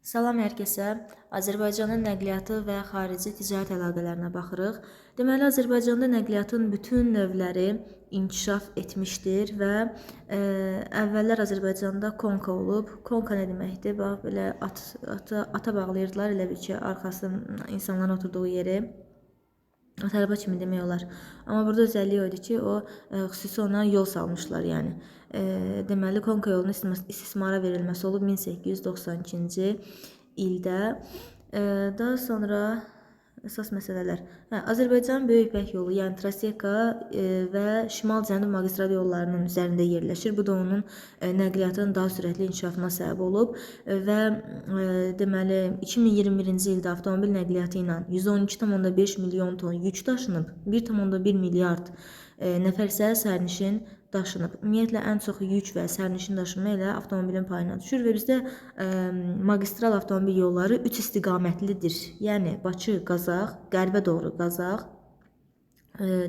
Salam hər kəsə. Azərbaycanın nəqliyyatı və xarici ticarət əlaqələrinə baxırıq. Deməli, Azərbaycanda nəqliyyatın bütün növləri inkişaf etmişdir və əvvəllər Azərbaycanda konka olub. Konka nə deməkdir? Bax, belə ata bağlayırdılar, elə bil ki, arxası insanların oturduğu yeri. Araba kimi demək olar. Amma burada özelliği o idi ki, xüsusi ona yol salmışlar, yəni. Deməli, konka yolunun istismara verilməsi olub 1892-ci ildə. Daha sonra əsas məsələlər. Azərbaycan Böyük İpək yolu, yəni Traseka və Şimal-Cənub magistral yollarının üzərində yerləşir. Bu da onun nəqliyyatın daha sürətli inkişafına səbəb olub və deməli 2021-ci ildə avtomobil nəqliyyatı ilə 112,5 milyon ton yük daşınıb, 1,1 milyard nəfər isə sərnişin daşınıb. Ümumiyyətlə ən çox yük və sərnişin daşınma ilə avtomobilin payına düşür və bizdə magistral avtomobil yolları 3 istiqamətlidir. Yəni Bakı, Qazax, qərbə doğru Qazax,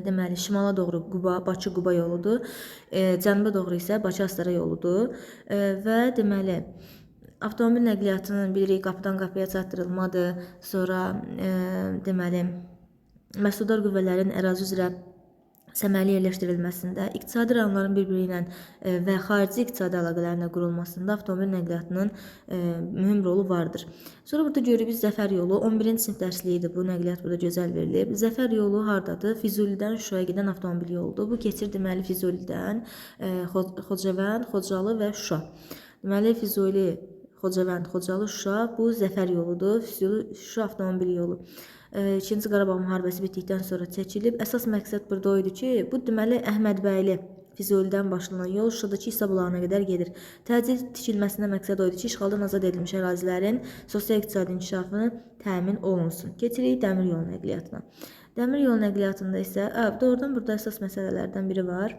deməli şimala doğru Quba, Bakı-Quba yoludur. Cənuba doğru isə Bakı-Astara yoludur və deməli avtomobil nəqliyyatının bilirik qapıdan qapıya çatdırılmadır. Sonra deməli məhsuldar qüvvələrin ərazi üzrə səmərli yerləşdirilməsində, iqtisadi rayonların bir-biri ilə və xarici iqtisadi əlaqələrinə qurulmasında avtomobil nəqliyyatının mühüm rolu vardır. Sonra burada görürük Zəfər yolu, 11-ci sinif dərsliyidir bu, nəqliyyat burada gözəl verilib. Zəfər yolu hardadır? Füzulidən Şuşaya gedən avtomobil yoludur. Bu keçir deməli Füzulidən Xocavənd, Xocalı və Şuşa. Deməli Füzuli, Xocavənd, Xocalı, Şuşa bu Zəfər yoludur. Şuşa avtomobil yolu. İkinci Qarabağ müharibəsi bitdikdən sonra çəkilib. Əsas məqsəd burada o idi ki, bu deməli Əhmədbəyli Füzulidən başlanan yol Şuşadakı İsa bulağına qədər gedir. Təcil tikilməsində məqsəd o idi ki, işğaldan azad edilmiş ərazilərin sosial-iqtisadi inkişafını təmin olunsun. Keçirik dəmir yolu nəqliyyatına. Dəmir yolu nəqliyyatında isə doğrudan burada əsas məsələlərdən biri var.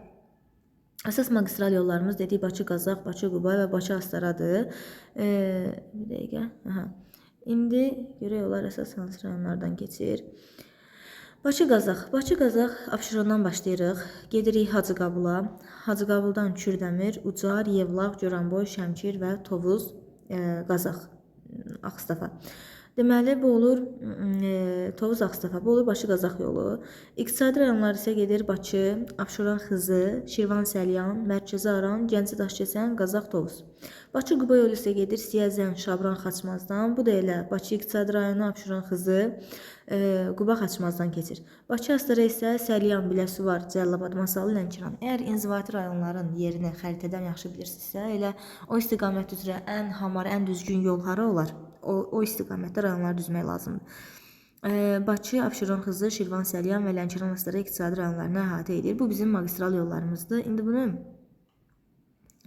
Əsas magistral yollarımız dedik Bakı-Qazax, Bakı-Quba və Bakı-Astaradır. Bir dəqiqə. İndi görək yollar əsas hansı rayonlardan keçir. Bakı-Qazax. Bakı-Qazax Abşerondan başlayırıq. Gedirik Hacıqabula. Hacıqabuldan Kürdəmir, Ucar, Yevlax, Goranboy, Şəmkir və Tovuz, Qazax, Ağstafa. Deməli, bu olur Tovuz Ağstafa, bu olur Bakı-Qazax yolu. İqtisadi rayonlar isə gedir Bakı, Abşeron Xızı, Şirvan Səlyan, Mərkəzi Aran, Gəncə Daşkəsən, Qazax Tovuz. Bakı-Quba yolu isə gedir Siyəzən, Şabran, Xaçmazdan. Bu da elə Bakı İqtisadi rayonu, Abşeron Xızı, Quba Xaçmazdan keçir. Bakı-Astara isə Səlyan, Biləsuvar, Cəllabad, Masallı, Lənkəran. Əgər inzibati rayonların yerini xəritədən yaxşı bilirsinizsə, elə o istiqamət üzrə ən hamar, ən düzgün yol hara olar? O istiqamətdə rayonları düzmək lazımdır. Bakı, Abşeron Xızı, Şirvan Səlyan və Lənkəran Astara iqtisadi rayonlarını əhatə edir. Bu bizim magistral yollarımızdır. İndi bunu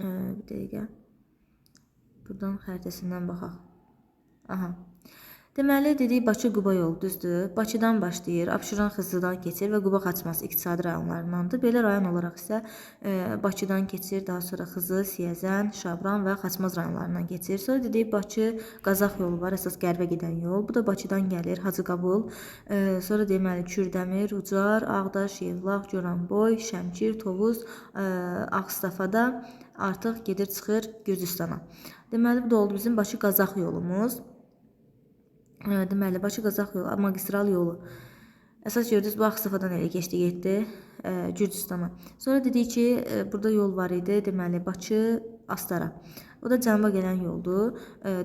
bir dəqiqə buradan xəritəsindən baxaq. Deməli, dedik Bakı-Quba yolu düzdür. Bakıdan başlayır, Abşeron Xızıdan keçir və Quba Xaçmaz iqtisadi rayonlarındandır. Belə rayon olaraq isə Bakıdan keçir, daha sonra Xızı, Siyəzən, Şabran və Xaçmaz rayonlarından keçir. Sonra dedik Bakı-Qazax yolu var, əsas qərbə gedən yol. Bu da Bakıdan gəlir, Hacıqabul. Sonra deməli Kürdəmir, Ucar, Ağdaş, Yevlax, Goranboy, Şəmkir, Tovuz, Ağstafada artıq gedir, çıxır Gürcüstana. Deməli, bu da oldu bizim Bakı-Qazax yolumuz. Deməli, Bakı-Qazax yolu, magistral yolu. Əsas gördünüz, bu Ağstafadan elə keçdi, getdi Gürcüstana. Sonra dedik ki, burada yol var idi, deməli, Bakı-Astara. O da cənuba gələn yoldur.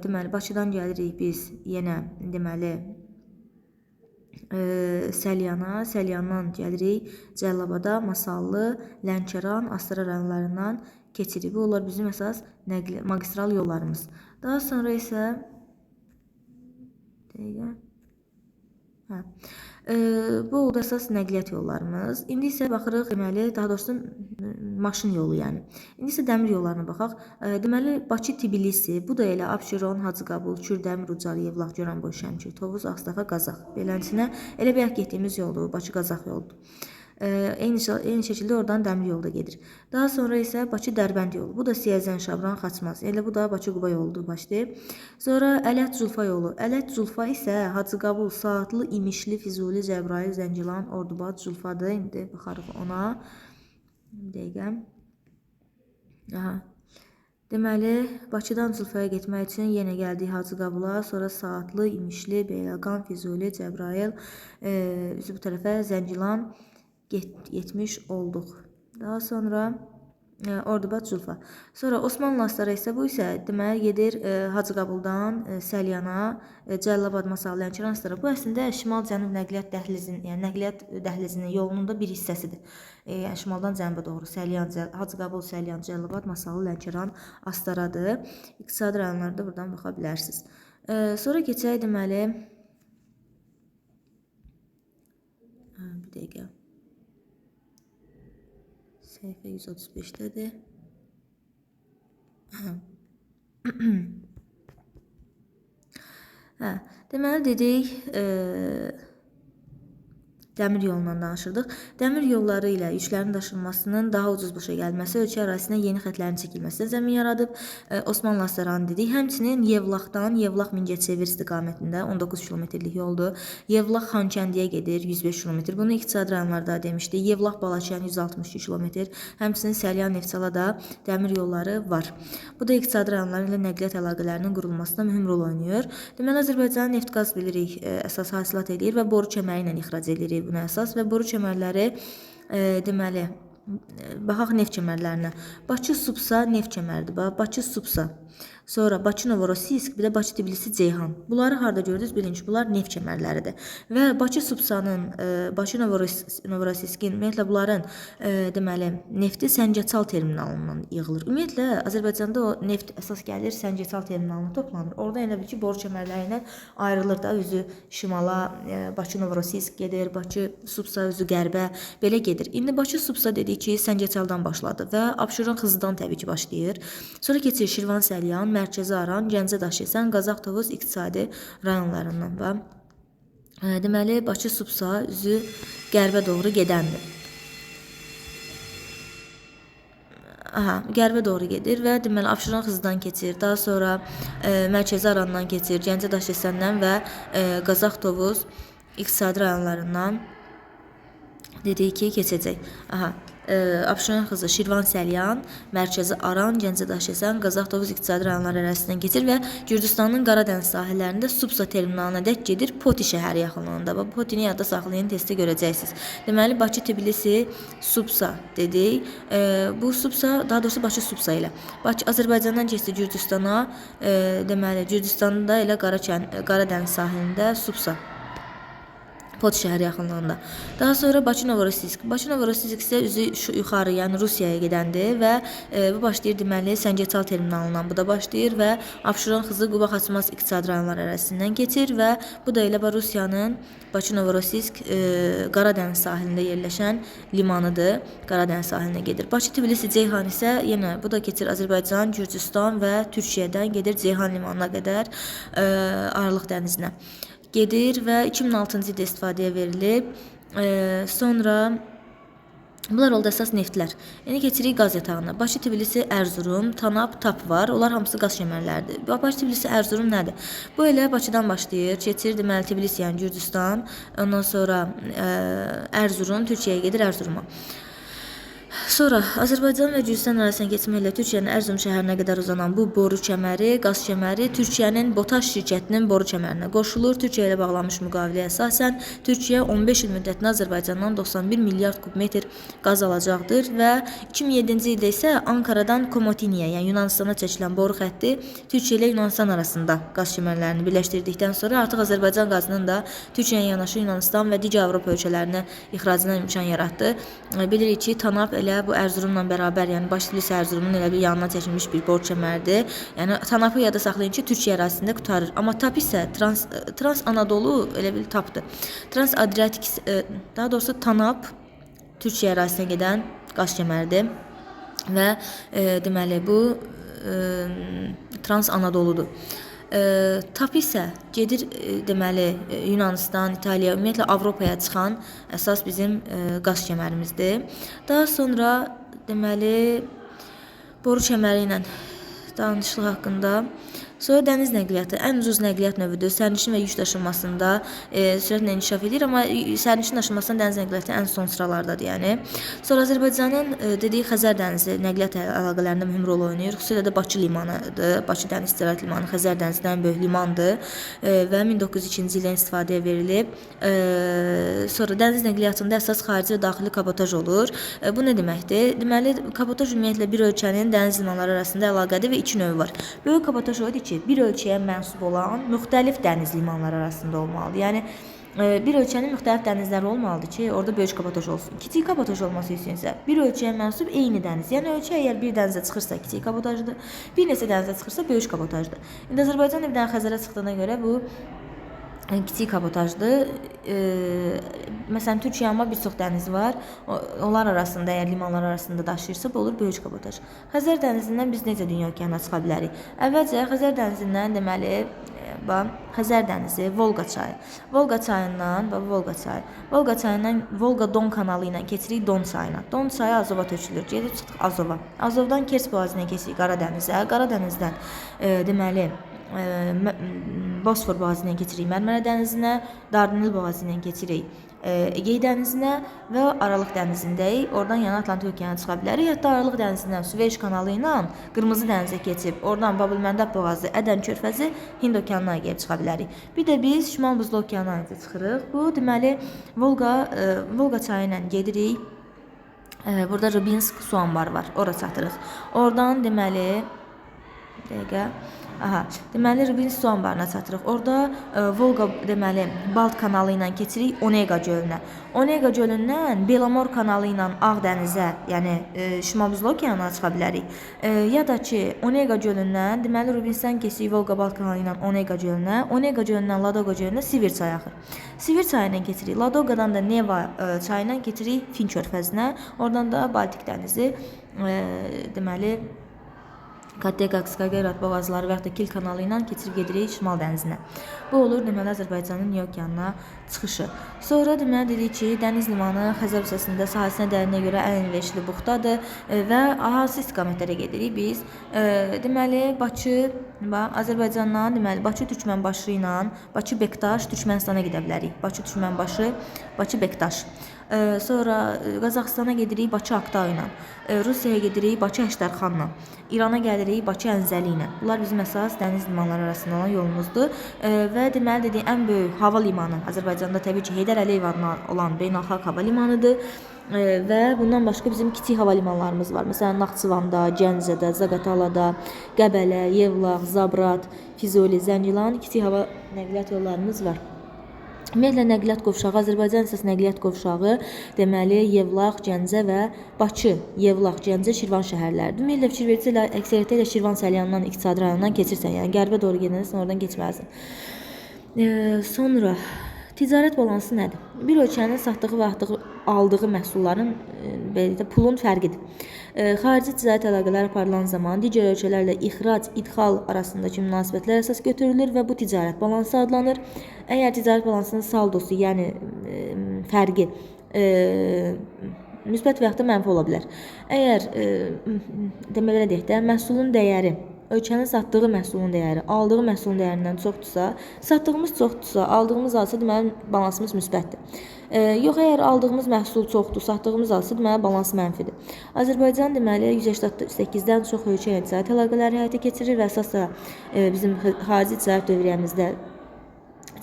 Deməli, Bakıdan gəlirik biz yenə, deməli, Səlyana, Səlyandan gəlirik Cəllabada, Masallı, Lənkəran, Astara rayonlarından keçirik. Bu onlar bizim əsas magistral yollarımız. Daha sonra isə bu oldu əsas nəqliyyat yollarımız. İndi isə baxırıq, deməli, daha doğrusu maşın yolu, yəni. İndi isə dəmir yollarına baxaq. Deməli, Bakı-Tbilisi, bu da elə Abşeron, Hacıqabul, Kürdəmir, Ucar, Yevlax, Goranboy, Şəmkir, Tovuz, Ağstafa, Qazax. Beləsinə, elə bayaq getdiyimiz yoldur, Bakı-Qazax yoludur. Eyni şəkildə oradan dəmir yolu da gedir. Daha sonra isə Bakı-Dərbənd yolu. Bu da Siyəzən, Şabran, Xaçmaz. Elə bu da Bakı-Quba yoludur başlayıb. Sonra Ələt-Zulfa yolu. Ələt-Zulfa isə Hacıqabul, Saatlı, İmişli, Füzuli, Cəbrayıl, Zəngilan, Ordubad, Zulfadır. İndi baxarıq ona. Bir dəqiqə. Deməli, Bakıdan Zulfaya getmək üçün yenə gəldik Hacıqabula, sonra Saatlı, İmişli, Beyləqan, Füzuli, Cəbrayıl, üzü bu tərəfə Zəngilan getmiş olduq. Daha sonra Ordubad, Zulfa. Sonra Osmanlı Astara isə bu isə deməli gedir Hacıqabuldan Səlyana, Cəlilabad, Masallı, Lənkəran, Astara. Bu əslində şimal-cənub nəqliyyat dəhlizinin, yəni nəqliyyat dəhlizinin yolunun da bir hissəsidir. Yəni şimaldan cənuba doğru Səlyan, Hacıqabul, Səlyan, Cəlilabad, Masallı, Lənkəran, Astaradır. İqtisadi rayonlarda da buradan baxa bilərsiniz. Sonra keçək deməli bir dəqiqə. Səhifə 135-dədir. Deməli dedik, dəmir yolundan danışırdıq. Dəmir yolları ilə yüklərin daşınmasının daha ucuz başa gəlməsi ölkə ərazisinə yeni xətlərin çəkilməsinə zəmin yaradıb. Osmanlı Astaranı dedik. Həmçinin Yevlaxdan Yevlax Mingəçevir istiqamətində 19 kilometrlik yoldur. Yevlax Xankəndiyə gedir 105 kilometr. Bunu iqtisadi rayonlarda demişdik. Yevlax Balakən 162 kilometr. Həmçinin Səlyan Neftçala da dəmir yolları var. Bu da iqtisadi rayonlar ilə nəqliyyat əlaqələrinin qurulmasında mühüm rol oynayır. Deməli Azərbaycanın neft-qaz bilirik əsas hasilat edir və boru kəməri ilə ixrac edilir buna əsas və boru kəmərləri deməli baxaq neft kəmərlərinə. Bakı Subsa neft kəməridir. Bakı Subsa. Sonra Bakı Novorossiysk, bir də Bakı Tbilisi Ceyhan. Bunları harda gördünüz? Bilin ki, bunlar neft kəmərləridir. Və Bakı Subsanın, Bakı Novorossiysk'in, ümumiyyətlə bunların deməli nefti Səngəçal terminalından yığılır. Ümumiyyətlə Azərbaycanda o neft əsas gəlir Səngəçal terminalına toplanır. Orada elə bil ki, boru kəmərləri ilə ayrılır da, özü şimala Bakı Novorossiysk gedir, Bakı Subsa özü qərbə belə gedir. İndi Bakı Subsa dedik ki, Səngəçaldan başladı və Abşeron Xızıdan təbii ki başlayır. Sonra keçir Şirvan, Səlyan, Mərkəzi Aran, Gəncə Daşkəsən, Qazax, Tovuz iqtisadi rayonlarından və deməli Bakı Subsa üzü qərbə doğru gedəndir. Qərbə doğru gedir və deməli Abşeron Xızıdan keçir. Daha sonra Mərkəzi Arandan keçir, Gəncə Daşkəsəndən və Qazax, Tovuz iqtisadi rayonlarından dedik ki keçəcək. Abşeron Xızı, Şirvan, Səlyan, Mərkəzi Aran, Gəncə Daşkəsən, Qazax, Tovuz iqtisadi rayonları ərazisindən keçir və Gürcüstanın Qaradəniz sahillərində Subsa terminalına dək gedir Poti şəhəri yaxınlığında. Bu Potini yadda saxlayın, testdə görəcəksiniz. Deməli Bakı Tbilisi Subsa dedik. Bu Subsa, daha doğrusu Bakı Subsa ilə Azərbaycandan keçdi Gürcüstana, deməli Gürcüstanda elə Qaradəniz sahilində Subsa Poti şəhəri yaxınlığında. Daha sonra Bakı Novorossiysk. Bakı Novorossiysk isə üzü yuxarı, yəni Rusiyaya gedəndir və bu başlayır deməli Səngəçal terminalından bu da başlayır və Abşeron Xızı, Quba Xaçmaz iqtisadi rayonları ərazisindən keçir və bu da elə Rusiyanın Bakı Novorossiysk Qaradəniz sahilində yerləşən limanıdır. Qaradəniz sahilinə gedir. Bakı Tbilisi Ceyhan isə yenə bu da keçir Azərbaycan, Gürcüstan və Türkiyədən gedir Ceyhan limanına qədər Aralıq dənizinə gedir və 2006-cı ildə istifadəyə verilib. Sonra bunlar oldu əsas neftlər. İndi keçirik qaz yatağına. Bakı Tbilisi Ərzurum, Tanap, Tap var. Onlar hamısı qaz kəmərləridir. Bakı Tbilisi Ərzurum nədir? Bu elə Bakıdan başlayır. Keçir deməli Tbilisi, yəni Gürcüstan. Ondan sonra Ərzurum, Türkiyəyə gedir Ərzuruma. Sonra Azərbaycan və Gürcüstan arasında keçməklə Türkiyənin Ərzurum şəhərinə qədər uzanan bu boru kəməri, qaz kəməri Türkiyənin BOTAŞ şirkətinin boru kəmərinə qoşulur. Türkiyə ilə bağlanmış müqaviləyə əsasən Türkiyə 15 il müddətinə Azərbaycandan 91 milyard kubmetr qaz alacaqdır və 2007-ci ildə isə Ankaradan Komotiniyə, yəni Yunanistana çəkilən boru xətti Türkiyə ilə Yunanistan arasında qaz kəmərlərini birləşdirdikdən sonra artıq Azərbaycan qazının da Türkiyəyə yanaşı Yunanistan və digər Avropa ölkələrinə ixracına imkan yaratdı. Bilirik ki, Tanap elə bu Ərzurumla bərabər, yəni Bakı Tbilisi Ərzurumun elə bir yanına çəkilmiş bir boru kəməridir. Yəni Tanapı yadda saxlayın ki, Türkiyə ərazisində qurtarır. Amma Tap isə Trans Anadolu elə bir Tapdır. Trans Adriatik, daha doğrusu Tanap Türkiyə ərazisinə gedən qaz kəməridir və deməli bu Trans Anadoludur. Tap isə gedir deməli Yunanistan, İtaliya, ümumiyyətlə Avropaya çıxan əsas bizim qaz kəmərimizdir. Daha sonra deməli boru kəməri ilə danışılır haqqında. Sonra dəniz nəqliyyatı ən ucuz nəqliyyat növüdür. Sərnişin və yük daşınmasında sürətlə inkişaf edir, amma sərnişin daşınmasında dəniz nəqliyyatı ən son sıralardadır, yəni. Sonra Azərbaycanın dediyi Xəzər dənizi nəqliyyat əlaqələrində mühüm rol oynayır. Xüsusilə də Bakı limanıdır. Bakı dəniz ticarət limanı Xəzər dənizinin ən böyük limandır və 1902-ci ildən istifadəyə verilib. Sonra dəniz nəqliyyatında əsas xarici və daxili kabotaj olur. Bu nə deməkdir? Deməli, kabotaj ümumiyyətlə bir ölkənin dəniz limanları arasında əlaqədir və iki növü var. Böyük kabotaj odur ki, bir ölkəyə mənsub olan müxtəlif dəniz limanları arasında olmalıdır. Yəni bir ölkənin müxtəlif dənizləri olmalıdır ki, orada böyük kabotaj olsun. Kiçik kabotaj olması üçün isə bir ölkəyə mənsub eyni dəniz. Yəni ölkə əgər bir dənizə çıxırsa kiçik kabotajdır, bir neçə dənizə çıxırsa böyük kabotajdır. İndi Azərbaycan bir dənə Xəzərə çıxdığına görə bu kiçik kabotajdır. Məsələn, Türkiyənin bir çox dənizi var. Onlar arasında, əgər limanlar arasında daşıyırsa, bu olur böyük kabotaj. Xəzər dənizindən biz necə dünya okeanına çıxa bilərik? Əvvəlcə Xəzər dənizindən deməli, Xəzər dənizi, Volqa çayı. Volqa çayından, Volqa çayından Volqa Don kanalı ilə keçirik Don çayına. Don çayı Azova tökülür. Gedib çıxdıq Azova. Azovdan Kers boğazına keçirik Qara dənizə. Qara dənizdən deməli Bosfor boğazı ilə keçirik Mərmərə dənizinə, Dardanel boğazı ilə keçirik Egey dənizinə və Aralıq dənizindəyik. Oradan yəni Atlantik okeanına çıxa bilərik. Hətta Aralıq dənizindən Süveyş kanalı ilə Qırmızı dənizə keçib, oradan Babılməndəb boğazı, Ədən körfəzi Hind okeanına gəlib çıxa bilərik. Bir də biz Şimal Buzlu okeanına çıxırıq. Bu deməli Volqa çayı ilə gedirik. Burada Rыбинsk su anbarı var. Ora çatırıq. Oradan deməli deməli Rыбинsk su anbarına çatırıq. Orada Volqa deməli Balt kanalı ilə keçirik Onega gölünə. Onega gölündən Belamor kanalı ilə Ağ dənizə, yəni Şimal Buzlu okeanına çıxa bilərik. Ya da ki Onega gölündən deməli Rыбинskdən keçirik Volqa Balt kanalı ilə Onega gölünə. Onega gölündən Ladoqa gölünə Sivir çayı axır. Sivir çayı ilə keçirik. Ladoqadan da Neva çayı ilə keçirik Fin körfəzinə. Oradan da Baltik dənizi deməli Katega, Skagerrak boğazları və ya da Kil kanalı ilə keçirib gedirik Şimal dənizinə. Bu olur deməli Azərbaycanın Dünya okeanına çıxışı. Sonra deməli dedik ki, dəniz limanı Xəzər hissəsində sahəsinə dərinliyə görə ən əlverişli buxtadır və hansı istiqamətlərə gedirik biz? Deməli Bakı, Azərbaycandan deməli Bakı Türkmənbaşı ilə Bakı Bektaş Türkmənistana gedə bilərik. Bakı Türkmənbaşı, Bakı Bektaş. Sonra Qazaxıstana gedirik Bakı Aktau ilə. Rusiyaya gedirik Bakı Əştərxanla. İrana gəlirik Bakı Əncəli ilə. Bunlar bizim əsas dəniz limanları arasında olan yolumuzdur. Və deməli dedik ən böyük hava limanı Azərbaycanda təbii ki Heydər Əliyev adına olan beynəlxalq hava limanıdır. Və bundan başqa bizim kiçik hava limanlarımız var. Məsələn, Naxçıvanda, Gəncədə, Zaqatalada, Qəbələ, Yevlax, Zabrat, Füzuli, Zəngilan kiçik hava nəqliyyat yollarımız var. Ümumiyyətlə nəqliyyat qovşağı Azərbaycan əsas nəqliyyat qovşağı deməli Yevlax, Gəncə və Bakı, Yevlax, Gəncə, Şirvan şəhərləridir. Ümumiyyətlə fikir verirsə əksəriyyətlə ilə Şirvan Səlyandan iqtisadi rayonundan keçirsən, yəni qərbə doğru gedəsən oradan keçməlisən. Sonra ticarət balansı nədir? Bir ölkənin satdığı və aldığı məhsulların belə də pulun fərqidir. Xarici ticarət əlaqələri aparılan zaman digər ölkələrlə ixrac, idxal arasındakı münasibətlər əsas götürülür və bu ticarət balansı adlanır. Əgər ticarət balansının saldosu, yəni fərqi müsbət və ya da mənfi ola bilər. Əgər deməli deyək də məhsulun dəyəri ölkənin satdığı məhsulun dəyəri aldığı məhsulun dəyərindən çoxdursa, satdığımız çoxdursa, aldığımız azsa deməli balansımız müsbətdir. Yox, əgər aldığımız məhsul çoxdur, satdığımız azsa deməli balans mənfidir. Azərbaycan deməli 188-dən çox ölkə ilə ticarət əlaqələri həyata keçirir və əsasda bizim xarici ticarət dövriyyəmizdə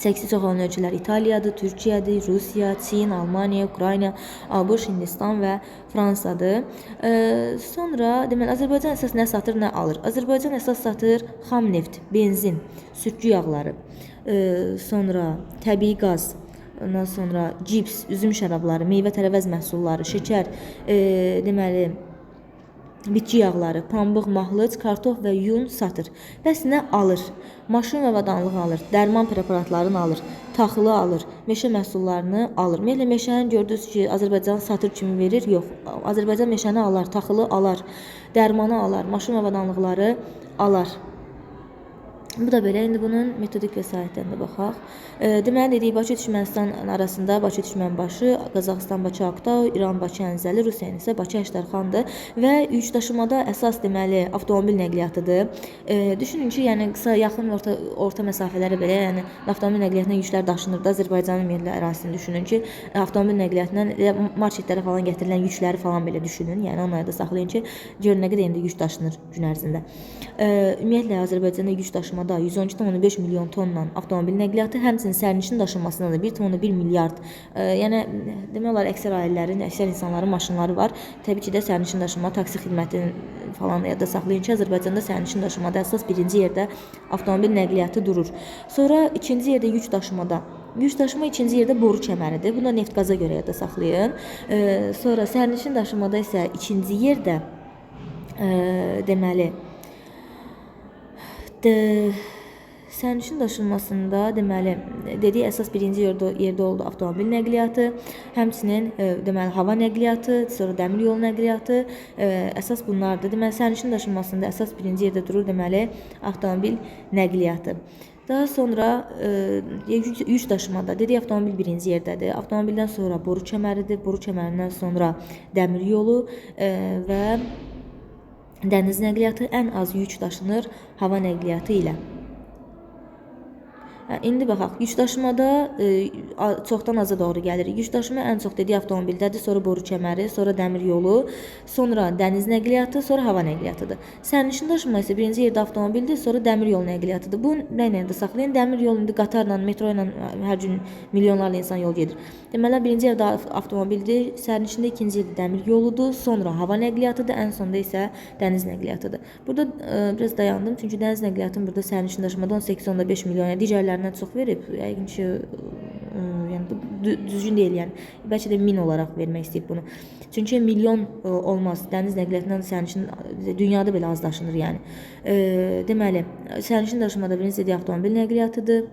çəksi çox olan ölkələr İtaliyadır, Türkiyədir, Rusiya, Çin, Almaniya, Ukrayna, ABŞ, Hindistan və Fransadır. Sonra deməli Azərbaycan əsas nə satır, nə alır? Azərbaycan əsas satır xam neft, benzin, sürtgü yağları, sonra təbii qaz, ondan sonra cips, üzüm şərabları, meyvə-tərəvəz məhsulları, şəkər, deməli bitki yağları, pambıq, mahlıc, kartof və yun satır. Bəs nə alır? Maşın və avadanlıq alır, dərman preparatlarını alır, taxılı alır, meşə məhsullarını alır. Ümumiyyətlə meşəni gördünüz ki, Azərbaycan satır kimi verir? Yox. Azərbaycan meşəni alar, taxılı alar, dərmanı alar, maşın və avadanlıqları alar. Bu da belə. İndi bunun metodik vəsaitlərinə baxaq. Deməli dedik, Bakı-Türkmənistan arasında Bakı-Türkmənbaşı, Qazaxıstan-Bakı Aktau, İran-Bakı Əncəli, Rusiya isə Bakı Əştərxandır və yük daşımada əsas deməli avtomobil nəqliyyatıdır. Düşünün ki, yəni qısa, yaxın, orta məsafələrə belə, yəni avtomobil nəqliyyatına yüklər daşınır da, Azərbaycanın milli ərazisini düşünün ki, avtomobil nəqliyyatından marketlərə falan gətirilən yükləri falan belə düşünün. Yəni onları da saxlayın ki, görün nə qədər indi yük daşınır gün ərzində. Ümumiyyətlə Azərbaycanda yük daşımada 112,5 milyon tonla avtomobil nəqliyyatı, həmçinin sərnişin daşınmasında da 1,1 milyard. Yəni demək olar əksər ailələrin, əksər insanların maşınları var. Təbii ki də sərnişin daşıma, taksi xidməti falan yadda saxlayın ki, Azərbaycanda sərnişin daşımada əsas birinci yerdə avtomobil nəqliyyatı durur. Sonra ikinci yerdə yük daşımada. Yük daşıma ikinci yerdə boru kəməridir. Bunu da neft-qaza görə yadda saxlayın. Sonra sərnişin daşımada isə ikinci yerdə deməli sərnişin daşınmasında deməli dediyi əsas birinci yerdə oldu avtomobil nəqliyyatı, həmçinin deməli hava nəqliyyatı, sonra dəmir yolu nəqliyyatı, əsas bunlardır. Deməli sərnişin daşınmasında əsas birinci yerdə durur deməli avtomobil nəqliyyatı. Daha sonra yük daşımada dedik avtomobil birinci yerdədir. Avtomobildən sonra boru kəməridir. Boru kəmərindən sonra dəmir yolu və dəniz nəqliyyatı, ən az yük daşınır hava nəqliyyatı ilə. İndi baxaq, yük daşımada çoxdan aza doğru gəlirik. Yük daşıma ən çox dediyi avtomobildədir, sonra boru kəməri, sonra dəmir yolu, sonra dəniz nəqliyyatı, sonra hava nəqliyyatıdır. Sərnişin daşıma isə birinci yerdə avtomobildir, sonra dəmir yolu nəqliyyatıdır. Bu nə ilə də saxlayın? Dəmir yolu indi qatarla, metro ilə hər gün milyonlarla insan yol gedir. Deməli birinci yerdə avtomobildir, sərnişində ikinci yerdə dəmir yoludur, sonra hava nəqliyyatıdır, ən sonda isə dəniz nəqliyyatıdır. Burada biraz dayandım, çünki dəniz nəqliyyatının burada sərnişin daşımada 18,5 milyon, digərlərindən çox verib. Yəqin ki, yəni düzgün deyil, yəni bəlkə də 1000 olaraq vermək istəyib bunu. Çünki milyon olmaz. Dəniz nəqliyyatından sərnişin dünyada belə az daşınır, yəni. Deməli, sərnişin daşımada birinci dediyi avtomobil nəqliyyatıdır.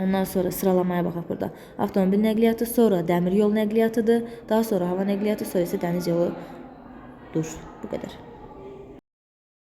Ondan sonra sıralamaya baxaq burada. Avtomobil nəqliyyatı, sonra dəmir yol nəqliyyatıdır, daha sonra hava nəqliyyatı, sonra isə dəniz yoludur. Bu qədər.